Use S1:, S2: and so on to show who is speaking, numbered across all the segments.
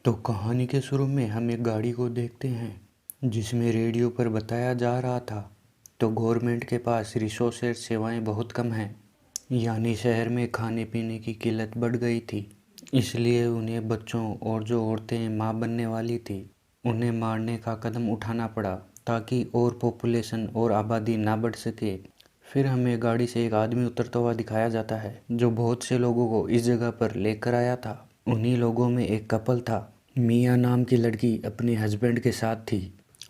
S1: तो कहानी के शुरू में हम एक गाड़ी को देखते हैं जिसमें रेडियो पर बताया जा रहा था तो गवर्नमेंट के पास रिसोर्सेज सेवाएं बहुत कम हैं, यानी शहर में खाने पीने की किल्लत बढ़ गई थी। इसलिए उन्हें बच्चों और जो औरतें माँ बनने वाली थी उन्हें मारने का कदम उठाना पड़ा ताकि और पॉपुलेशन और आबादी ना बढ़ सके। फिर हमें गाड़ी से एक आदमी उतरता हुआ दिखाया जाता है जो बहुत से लोगों को इस जगह पर लेकर आया था। उन्हीं लोगों में एक कपल था। मिया नाम की लड़की अपने हस्बैंड के साथ थी।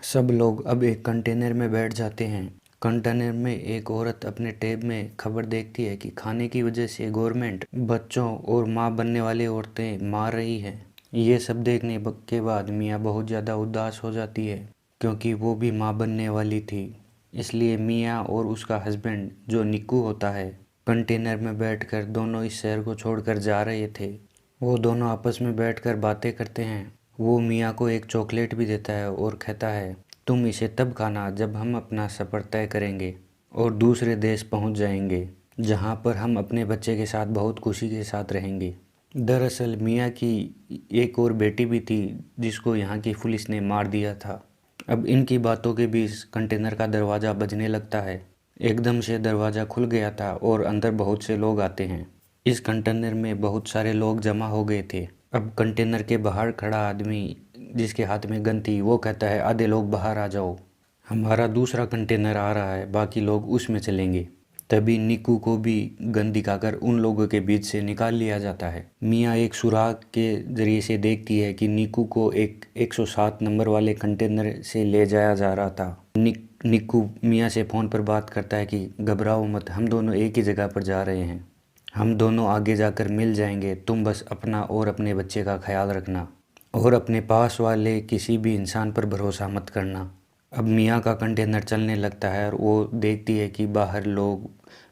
S1: सब लोग अब एक कंटेनर में बैठ जाते हैं। कंटेनर में एक औरत अपने टैब में खबर देखती है कि खाने की वजह से गवर्नमेंट बच्चों और माँ बनने वाली औरतें मार रही है। ये सब देखने के बाद मिया बहुत ज़्यादा उदास हो जाती है क्योंकि वो भी माँ बनने वाली थी। इसलिए मिया और उसका हस्बैंड जो निक्कू होता है कंटेनर में बैठकर दोनों इस शहर को छोड़कर जा रहे थे। वो दोनों आपस में बैठकर बातें करते हैं। वो मिया को एक चॉकलेट भी देता है और कहता है तुम इसे तब खाना जब हम अपना सफ़र तय करेंगे और दूसरे देश पहुंच जाएंगे जहां पर हम अपने बच्चे के साथ बहुत खुशी के साथ रहेंगे। दरअसल मिया की एक और बेटी भी थी जिसको यहाँ की पुलिस ने मार दिया था। अब इनकी बातों के बीच कंटेनर का दरवाज़ा बजने लगता है। एकदम से दरवाज़ा खुल गया था और अंदर बहुत से लोग आते हैं। इस कंटेनर में बहुत सारे लोग जमा हो गए थे। अब कंटेनर के बाहर खड़ा आदमी जिसके हाथ में गन थी वो कहता है आधे लोग बाहर आ जाओ, हमारा दूसरा कंटेनर आ रहा है, बाकी लोग उसमें चलेंगे। तभी निक्कू को भी गन दिखाकर उन लोगों के बीच से निकाल लिया जाता है। मिया एक सुराग के जरिए से देखती है कि निक्कू को एक 107 नंबर वाले कंटेनर से ले जाया जा रहा था। निक्कू मिया से फ़ोन पर बात करता है कि घबराओ मत, हम दोनों एक ही जगह पर जा रहे हैं, हम दोनों आगे जाकर मिल जाएंगे, तुम बस अपना और अपने बच्चे का ख्याल रखना और अपने पास वाले किसी भी इंसान पर भरोसा मत करना। अब मियाँ का कंटेनर चलने लगता है और वो देखती है कि बाहर लोग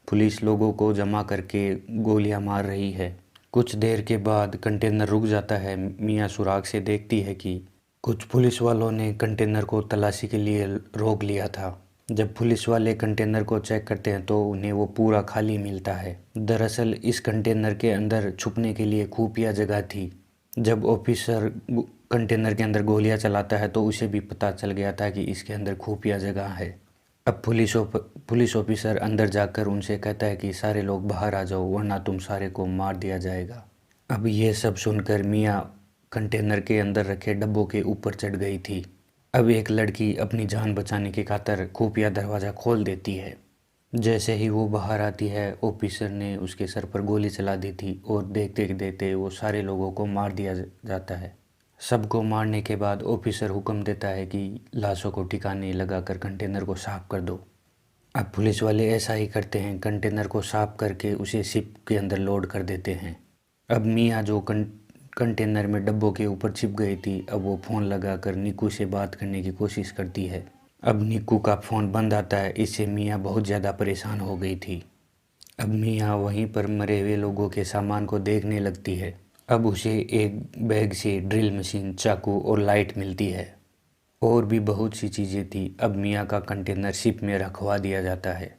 S1: पुलिस लोगों को जमा करके गोलियां मार रही है। कुछ देर के बाद कंटेनर रुक जाता है। मियाँ सुराग से देखती है कि कुछ पुलिस वालों ने कंटेनर को तलाशी के लिए रोक लिया था। जब पुलिस वाले कंटेनर को चेक करते हैं तो उन्हें वो पूरा खाली मिलता है। दरअसल इस कंटेनर के अंदर छुपने के लिए खुफिया जगह थी। जब ऑफिसर कंटेनर के अंदर गोलियां चलाता है तो उसे भी पता चल गया था कि इसके अंदर खुफिया जगह है। अब पुलिस ऑफिसर अंदर जाकर उनसे कहता है कि सारे लोग बाहर आ जाओ वरना तुम सारे को मार दिया जाएगा। अब ये सब सुनकर मियाँ कंटेनर के अंदर रखे डब्बों के ऊपर चढ़ गई थी। अब एक लड़की अपनी जान बचाने की खातिर खुफिया दरवाज़ा खोल देती है। जैसे ही वो बाहर आती है ऑफिसर ने उसके सर पर गोली चला दी थी और देखते देखते वो सारे लोगों को मार दिया जाता है। सबको मारने के बाद ऑफिसर हुक्म देता है कि लाशों को ठिकाने लगाकर कंटेनर को साफ कर दो। अब पुलिस वाले ऐसा ही करते हैं, कंटेनर को साफ करके उसे शिप के अंदर लोड कर देते हैं। अब मियाँ जो कंटेनर में डब्बों के ऊपर छिप गई थी, अब वो फ़ोन लगाकर निक्कू से बात करने की कोशिश करती है। अब निक्कू का फ़ोन बंद आता है, इससे मियाँ बहुत ज़्यादा परेशान हो गई थी। अब मियाँ वहीं पर मरे हुए लोगों के सामान को देखने लगती है। अब उसे एक बैग से ड्रिल मशीन, चाकू और लाइट मिलती है। और भी बहुत सी चीज़ें थी। अब मियाँ का कंटेनर शिप में रखवा दिया जाता है।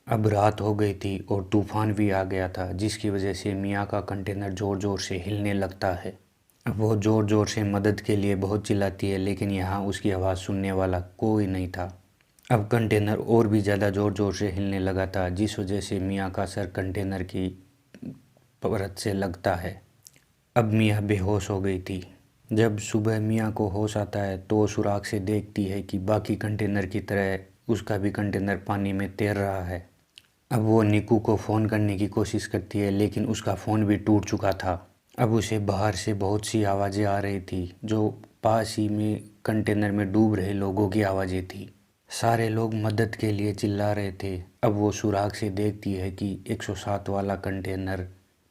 S1: अब रात हो गई थी और तूफ़ान भी आ गया था जिसकी वजह से मियाँ का कंटेनर ज़ोर ज़ोर से हिलने लगता है। अब वो ज़ोर ज़ोर से मदद के लिए बहुत चिल्लाती है लेकिन यहाँ उसकी आवाज़ सुनने वाला कोई नहीं था। अब कंटेनर और भी ज़्यादा ज़ोर ज़ोर से हिलने लगा था जिस वजह से मियाँ का सर कंटेनर की परत से लगता है। अब मियाँ बेहोश हो गई थी। जब सुबह मियाँ को होश आता है तो वो सुराग से देखती है कि बाकी कंटेनर की तरह उसका भी कंटेनर पानी में तैर रहा है। अब वो निक्कू को फ़ोन करने की कोशिश करती है लेकिन उसका फ़ोन भी टूट चुका था। अब उसे बाहर से बहुत सी आवाज़ें आ रही थी जो पास ही में कंटेनर में डूब रहे लोगों की आवाज़ें थी। सारे लोग मदद के लिए चिल्ला रहे थे। अब वो सुराग से देखती है कि 107 वाला कंटेनर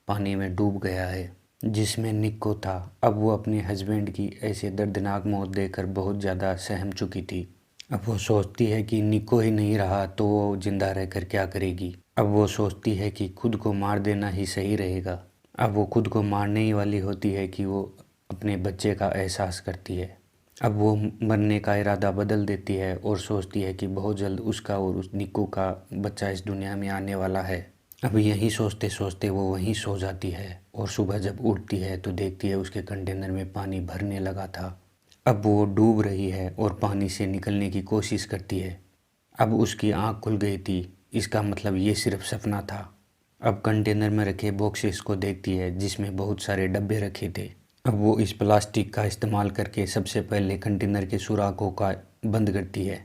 S1: पानी में डूब गया है जिसमें निक्कू था। अब वो अपने हस्बैंड की ऐसे दर्दनाक मौत देखकर बहुत ज़्यादा सहम चुकी थी। अब वो सोचती है कि निक्कू ही नहीं रहा तो वो ज़िंदा रहकर क्या करेगी। अब वो सोचती है कि खुद को मार देना ही सही रहेगा। अब वो खुद को मारने ही वाली होती है कि वो अपने बच्चे का एहसास करती है। अब वो मरने का इरादा बदल देती है और सोचती है कि बहुत जल्द उसका और उस निक्कू का बच्चा इस दुनिया में आने वाला है। अब यहीं सोचते सोचते वो वहीं सो जाती है और सुबह जब उठती है तो देखती है उसके कंटेनर में पानी भरने लगा था। अब वो डूब रही है और पानी से निकलने की कोशिश करती है। अब उसकी आँख खुल गई थी, इसका मतलब ये सिर्फ सपना था। अब कंटेनर में रखे बॉक्सेस को देखती है जिसमें बहुत सारे डब्बे रखे थे। अब वो इस प्लास्टिक का इस्तेमाल करके सबसे पहले कंटेनर के सुराखों का बंद करती है।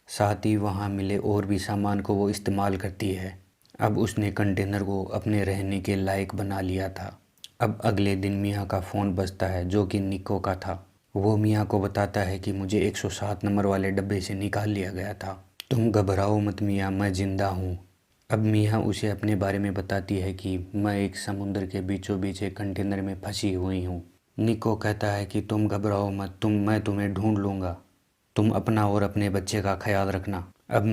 S1: साथ ही वहाँ मिले और भी सामान को वो इस्तेमाल करती है। अब उसने कंटेनर को अपने रहने के लायक बना लिया था। अब अगले दिन मियाँ का फ़ोन बजता है जो कि निको का था। वो मियाँ को बताता है कि मुझे 107 नंबर वाले डब्बे से निकाल लिया गया था। तुम घबराओ मत मियाँ, मैं ज़िंदा हूँ। अब मियाँ उसे अपने बारे में बताती है कि मैं एक समुद्र के बीचों बीच एक कंटेनर में फंसी हुई हूँ। निको कहता है कि तुम घबराओ मत, मैं तुम्हें ढूंढ लूँगा। तुम अपना और अपने बच्चे का ख्याल रखना। अब